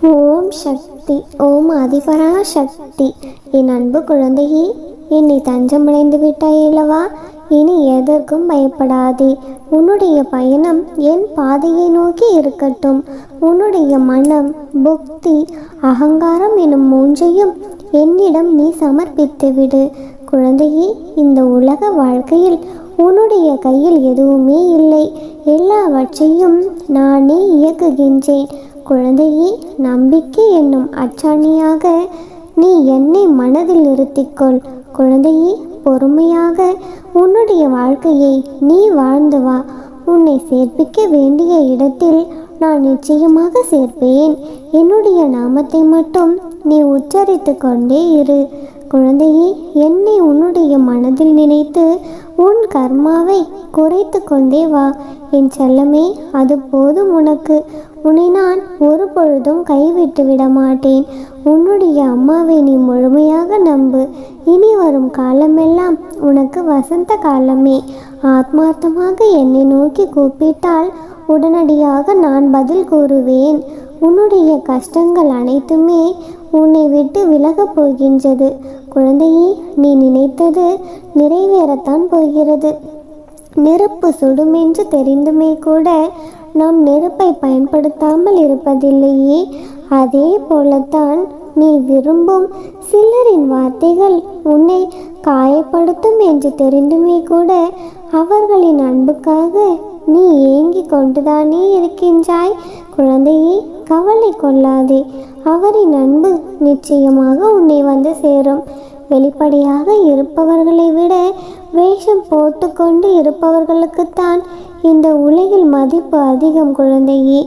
ஓம் சக்தி. ஓம் அதிபரா சக்தி. என் அன்பு குழந்தையே, என்னை தஞ்சமடைந்து விட்டாய் அல்லவா? இனி எதற்கும் பயப்படாதே. உன்னுடைய பயணம் என் பாதையை நோக்கி இருக்கட்டும். உன்னுடைய மனம், புக்தி, அகங்காரம் எனும் மூன்றையும் என்னிடம் நீ சமர்ப்பித்து விடு. குழந்தையே, இந்த உலக வாழ்க்கையில் உன்னுடைய கையில் எதுவுமே இல்லை. எல்லாவற்றையும் நானே இயக்குகின்றேன். குழந்தையே, நம்பிக்கை என்னும் அச்சாணியாக நீ என்னை மனதில் நிறுத்திக்கொள். குழந்தையே, பொறுமையாக உன்னுடைய வாழ்க்கையை நீ வாழ்ந்து வா. உன்னை சேர்ப்பிக்க வேண்டிய இடத்தில் நான் நிச்சயமாக சேர்ப்பேன். என்னுடைய நாமத்தை மட்டும் நீ உச்சரித்து கொண்டே இரு. குழந்தையே, என்னை உன்னுடைய மனதில் நினைத்து உன் கர்மாவை குறைத்து கொண்டே வா. என் செல்லமே, அது போதும் உனக்கு. உன்னை நான் ஒரு பொழுதும் கைவிட்டு விட மாட்டேன். உன்னுடைய அம்மாவை நீ முழுமையாக நம்பு. இனி வரும் காலமெல்லாம் உனக்கு வசந்த காலமே. ஆத்மார்த்தமாக என்னை நோக்கி கூப்பிட்டால் உடனடியாக நான் பதில் கூறுவேன். உன்னுடைய கஷ்டங்கள் அனைத்துமே உன்னை விட்டு விலகப் போகின்றது. குழந்தையே, நீ நினைத்தது நிறைவேறத்தான் போகிறது. நெருப்பு சுடுமென்று தெரிந்துமே கூட நாம் நெருப்பை பயன்படுத்தாமல் இருப்பதில்லையே. அதே போலத்தான் நீ விரும்பும் சிலரின் வார்த்தைகள் உன்னை காயப்படுத்தும் என்று தெரிந்துமே கூட அவர்களின் அன்புக்காக நீ ஏங்கி கொண்டுதானே இருக்கின்றாய். குழந்தையே, கவலை கொள்ளாதே. அவரின் அன்பு நிச்சயமாக உன்னை வந்து சேரும். வெளிப்படையாக இருப்பவர்களை விட வேஷம் போட்டுக்கொண்டு இருப்பவர்களுக்குத்தான் இந்த உலகில் மதிப்பு அதிகம். குழந்தையே,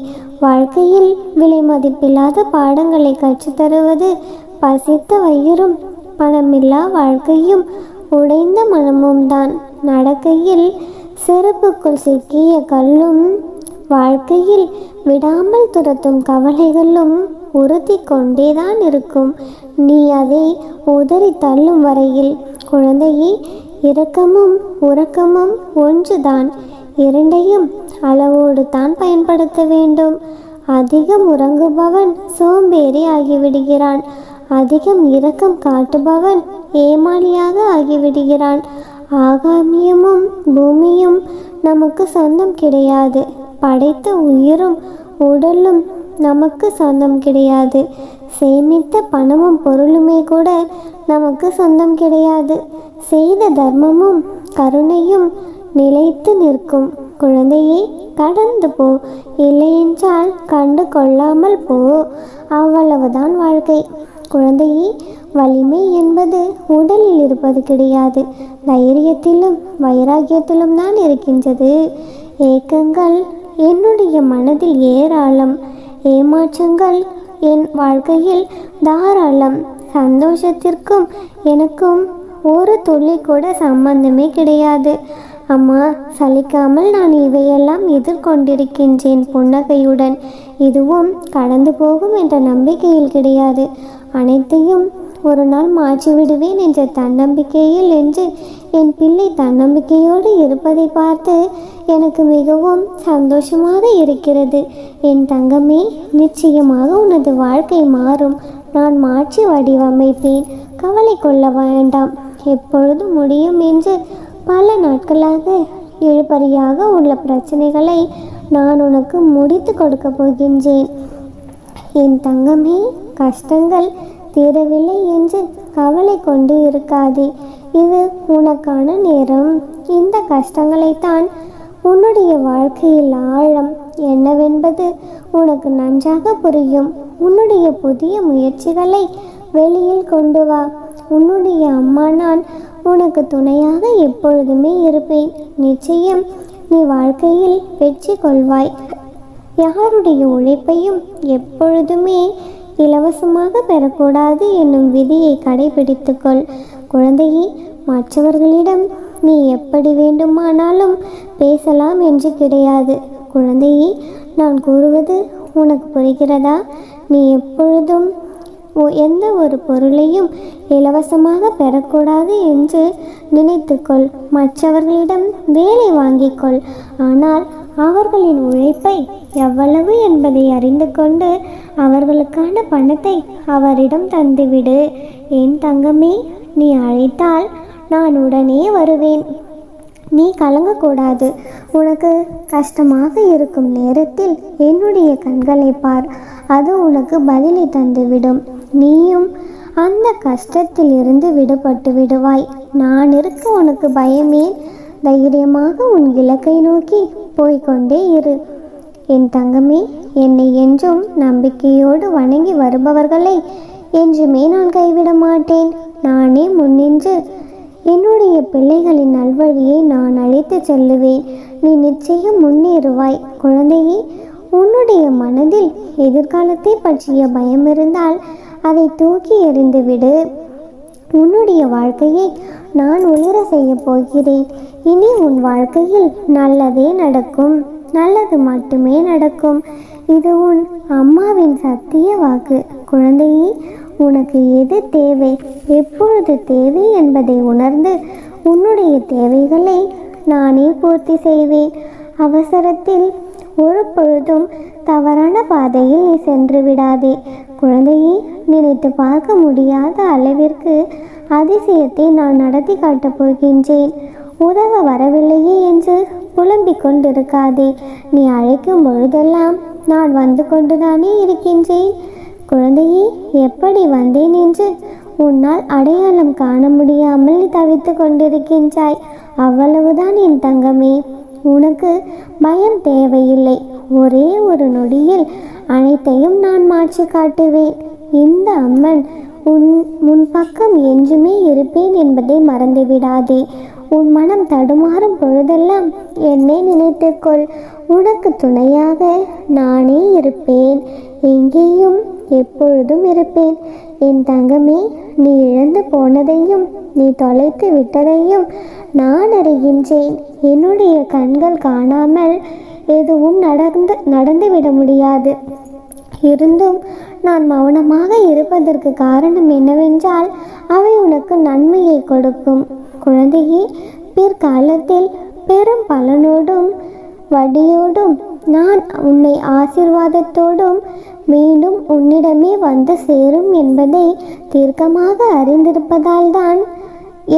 வாழ்க்கையில் விலை மதிப்பில்லாத பாடங்களை கற்றுத்தருவது பசித்த வயிறும் பணமில்லா வாழ்க்கையும் உடைந்த மனமும் தான். நடக்கையில் செருப்புக்குள் சிக்கிய கல்லும் வாழ்க்கையில் விடாமல் துரத்தும் கவலைகளும் உறுத்தி கொண்டேதான் இருக்கும். நீ அதை உதறி தள்ளும் வரையில். குழந்தையே, இரக்கமும் உறக்கமும் ஒன்றுதான். இரண்டையும் அளவோடு தான் பயன்படுத்த வேண்டும். அதிகம் உறங்குபவன் சோம்பேறி ஆகிவிடுகிறான். அதிகம் இரக்கம் காட்டுபவன் ஏமாளியாக ஆகிவிடுகிறான். ஆகாமியமும் பூமியும் நமக்கு சொந்தம் கிடையாது. படைத்த உயிரும் உடலும் நமக்கு சொந்தம் கிடையாது. சேமித்த பணமும் பொருளுமே கூட நமக்கு சொந்தம் கிடையாது. செய்த தர்மமும் கருணையும் நிலைத்து நிற்கும். குழந்தையே, கடந்து போ. இல்லையென்றால் கண்டு கொள்ளாமல் போ. அவ்வளவுதான் வாழ்க்கை. குழந்தையே, வலிமை என்பது உடலில் இருப்பது கிடையாது. தைரியத்திலும் வைராகியத்திலும் தான் இருக்கின்றது. ஏக்கங்கள் என்னுடைய மனதில் ஏராளம். ஏமாற்றங்கள் என் வாழ்க்கையில் தாராளம். சந்தோஷத்திற்கும் எனக்கும் ஒரு துளி கூட சம்பந்தமே கிடையாது. அம்மா, சலிக்காமல் நான் இவையெல்லாம் எதிர்கொண்டிருக்கின்றேன் புன்னகையுடன். இதுவும் கடந்து போகும் என்ற நம்பிக்கையில் கிடையாது. அனைத்தையும் ஒரு நாள் மாற்றிவிடுவேன் என்ற தன்னம்பிக்கையில் என்று என் பிள்ளை தன்னம்பிக்கையோடு இருப்பதை பார்த்து எனக்கு மிகவும் சந்தோஷமாக இருக்கிறது. என் தங்கமே, நிச்சயமாக உனது வாழ்க்கை மாறும். நான் மாற்றி வடிவமைப்பேன். கவலை கொள்ள வேண்டாம். எப்பொழுது முடியும் என்று பல நாட்களாக இழுபறியாக உள்ள பிரச்சனைகளை நான் உனக்கு முடித்து கொடுக்க போகின்றேன். என் தங்கமே, கஷ்டங்கள் தீரவில்லை என்று கவலை கொண்டு இருக்காதே. இது உனக்கான நேரம். இந்த கஷ்டங்களைத்தான் உன்னுடைய வாழ்க்கையில் ஆழம் என்னவென்பது உனக்கு நன்றாக புரியும். உன்னுடைய புதிய முயற்சிகளை வெளியில் கொண்டு வா. உன்னுடைய அம்மா நான் உனக்கு துணையாக எப்பொழுதுமே இருப்பேன். நிச்சயம் நீ வாழ்க்கையில் வெற்றி கொள்வாய். யாருடைய உழைப்பையும் எப்பொழுதுமே இலவசமாக பெறக்கூடாது என்னும் விதியை கடைபிடித்துக்கொள். குழந்தையே, மற்றவர்களிடம் நீ எப்படி வேண்டுமானாலும் பேசலாம் என்று கிடையாது. குழந்தையே, நான் கூறுவது உனக்கு புரிகிறதா? நீ எப்பொழுதும் எந்த ஒரு பொருளையும் இலவசமாக பெறக்கூடாது என்று நினைத்துக்கொள். மற்றவர்களிடம் வேலை வாங்கிக்கொள். ஆனால் அவர்களின் உழைப்பை எவ்வளவு என்பதை அறிந்து கொண்டு அவர்களுக்கான பணத்தை அவரிடம் தந்துவிடு. என் தங்கமே, நீ அழைத்தால் நான் உடனே வருவேன். நீ கலங்கக்கூடாது. உனக்கு கஷ்டமாக இருக்கும் நேரத்தில் என்னுடைய கண்களை பார், அது உனக்கு பதிலை தந்துவிடும். நீயும் அந்த கஷ்டத்தில் இருந்து விடுபட்டு விடுவாய். நான் இருக்க உனக்கு பயமேன்? தைரியமாக உன் இலக்கை நோக்கி போய்கொண்டே இரு. என் தங்கமே, என்னை என்றும் நம்பிக்கையோடு வணங்கி வருபவர்களை என்றுமே நான் கைவிட மாட்டேன். நானே முன்னின்று என்னுடைய பிள்ளைகளின் நல்வழியை நான் அழைத்து செல்லுவேன். நீ நிச்சயம் முன்னேறுவாய். குழந்தையே, உன்னுடைய மனதில் எதிர்காலத்தை பற்றிய பயம் இருந்தால் அதை தூக்கி எறிந்துவிடு. உன்னுடைய வாழ்க்கையை நான் ஒளிர செய்ய போகிறேன். இனி உன் வாழ்க்கையில் நல்லதே நடக்கும். நல்லது மட்டுமே நடக்கும். இது உன் அம்மாவின் சத்திய வாக்கு. குழந்தையே, உனக்கு எது தேவை, எப்பொழுது தேவை என்பதை உணர்ந்து உன்னுடைய தேவைகளை நானே பூர்த்தி செய்வேன். அவசரத்தில் ஒரு பொழுதும் தவறான பாதையில் நீ சென்று விடாதே. குழந்தையை, நினைத்து பார்க்க முடியாத அளவிற்கு அதிசயத்தை நான் நடத்தி காட்டப் போகின்றேன். உதவ வரவில்லையே என்று புலம்பிக் கொண்டிருக்காதே. நீ அழைக்கும் பொழுதெல்லாம் நான் வந்து கொண்டுதானே இருக்கின்றேன். குழந்தையே, எப்படி வந்தேன் என்று உன்னால் அடையாளம் காண முடியாமல் நீ தவித்து கொண்டிருக்கின்றாய். அவ்வளவுதான் என் தங்கமே. உனக்கு பயம் தேவையில்லை. ஒரே ஒரு நொடியில் அனைத்தையும் நான் மாற்றி காட்டுவேன். இந்த அம்மன் உன் பக்கம் என்றுமே இருப்பேன் என்பதை மறந்துவிடாதே. உன் மனம் தடுமாறும் பொழுதெல்லாம் என்னை நினைத்துக்கொள். உனக்கு துணையாக நானே இருப்பேன். எங்கேயும் எப்பொழுதும் இருப்பேன். என் தங்கமே, நீ இழந்து போனதையும் நீ தொலைத்து விட்டதையும் நான் அறிகின்றேன். என்னுடைய கண்கள் காணாமல் எதுவும் நடந்துவிட முடியாது. இருந்தும் நான் மௌனமாக இருப்பதற்கு காரணம் என்னவென்றால் அவை உனக்கு நன்மையை கொடுக்கும். குழந்தையே, பிற்காலத்தில் பெரும் பலனோடும் வடியோடும் நான் உன்னை ஆசீர்வாதத்தோடும் மீண்டும் உன்னிடமே வந்து சேரும் என்பதை தீர்க்கமாக அறிந்திருப்பதால் தான்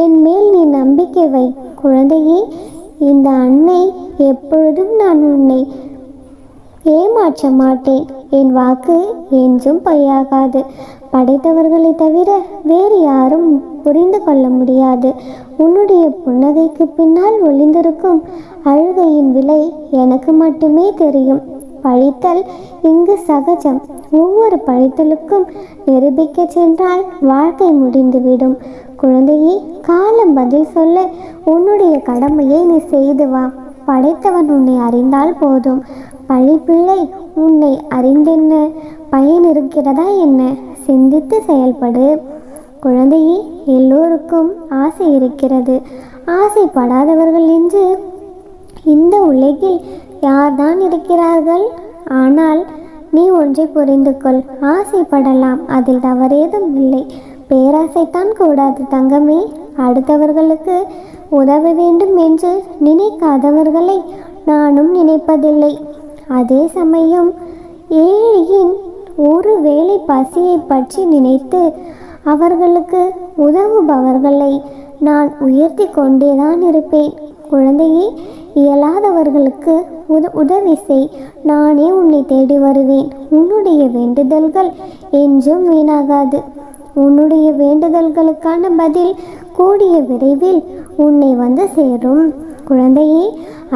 என் மேல் நீ நம்பிக்கை வை. குழந்தையே, இந்த அன்னை எப்பொழுதும் நான் உன்னை ஏமாற்ற மாட்டேன். என் வாக்கு என்றும் பொய்யாகாது. படைத்தவர்களை தவிர வேறு யாரும் புரிந்து கொள்ள முடியாது. உன்னுடைய புன்னகைக்கு பின்னால் ஒளிந்திருக்கும் அழுகையின் விலை எனக்கு மட்டுமே தெரியும். பழித்தல் இங்கு சகஜம். ஒவ்வொரு பழித்தலுக்கும் நிரூபிக்க சென்றால் வாழ்க்கை முடிந்துவிடும். குழந்தையே, காலம் பதில் சொல்ல உன்னுடைய கடமையை நீ செய்து வா. படைத்தவன் உன்னை அறிந்தால் போதும். பழிப்பிள்ளை உன்னை அறிந்தென்ன பயன் இருக்கிறதா என்ன? சிந்தித்து செயல்படு. குழந்தையே, எல்லோருக்கும் ஆசை இருக்கிறது. ஆசைப்படாதவர்கள் என்று இந்த உலகில் யார்தான் இருக்கிறார்கள்? ஆனால் நீ ஒன்றை புரிந்து கொள். ஆசைப்படலாம், அதில் தவறேதும் இல்லை. பேராசைத்தான் கூடாது தங்கமே. அடுத்தவர்களுக்கு உதவ வேண்டும் என்று நினைக்காதவர்களை நானும் நினைப்பதில்லை. அதே சமயம் ஏழையின் ஒரு வேளை பசியை பற்றி நினைத்து அவர்களுக்கு உதவுபவர்களை நான் உயர்த்தி கொண்டேதான் இருப்பேன். குழந்தையே, இயலாதவர்களுக்கு உதவி செய். நானே உன்னை தேடி வருவேன். உன்னுடைய வேண்டுதல்கள் என்றும் வீணாகாது. உன்னுடைய வேண்டுதல்களுக்கான பதில் கூடிய விரைவில் உன்னை வந்து சேரும். குழந்தையே,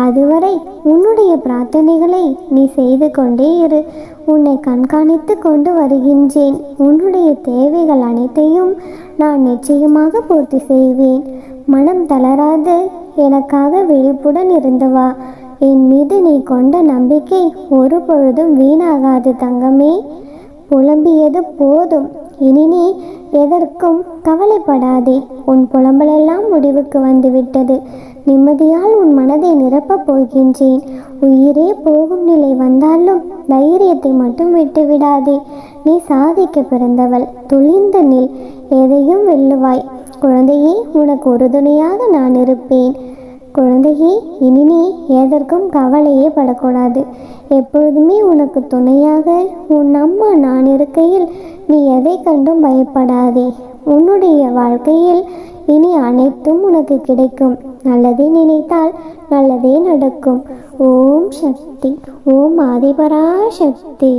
அதுவரை உன்னுடைய பிரார்த்தனைகளை நீ செய்து கொண்டே இரு. உன்னை கண்காணித்து கொண்டு வருகின்றேன். உன்னுடைய தேவைகள் அனைத்தையும் நான் நிச்சயமாக பூர்த்தி செய்வேன். மனம் தளராது எனக்காக விழிப்புடன் இருந்து வா. என் மீது நீ கொண்ட நம்பிக்கை ஒரு பொழுதும் வீணாகாது தங்கமே. புலம்பியது போதும். இனி நீ எதற்கும் கவலைப்படாதே. உன் புலம்பலெல்லாம் முடிவுக்கு வந்துவிட்டது. நிம்மதியால் உன் மனதை நிரப்பப் போகின்றேன். உயிரே போகும் நிலை வந்தாலும் தைரியத்தை மட்டும் விட்டுவிடாதே. நீ சாதிக்க பிறந்தவள். துளிர்ந்து நில். எதையும் வெல்லுவாய். குழந்தையே, உனக்கு உறுதுணையாக நான் இருப்பேன். குழந்தையே, இனி நீ எதற்கும் கவலையே படக்கூடாது. எப்பொழுதுமே உனக்கு துணையாக உன் அம்மா நான் இருக்கையில் நீ எதை கண்டும் பயப்படாதே. உன்னுடைய வாழ்க்கையில் இனி அனைத்தும் உனக்கு கிடைக்கும். நல்லதே நினைத்தால் நல்லதே நடக்கும். ஓம் சக்தி. ஓம் ஆதிபரா சக்தி.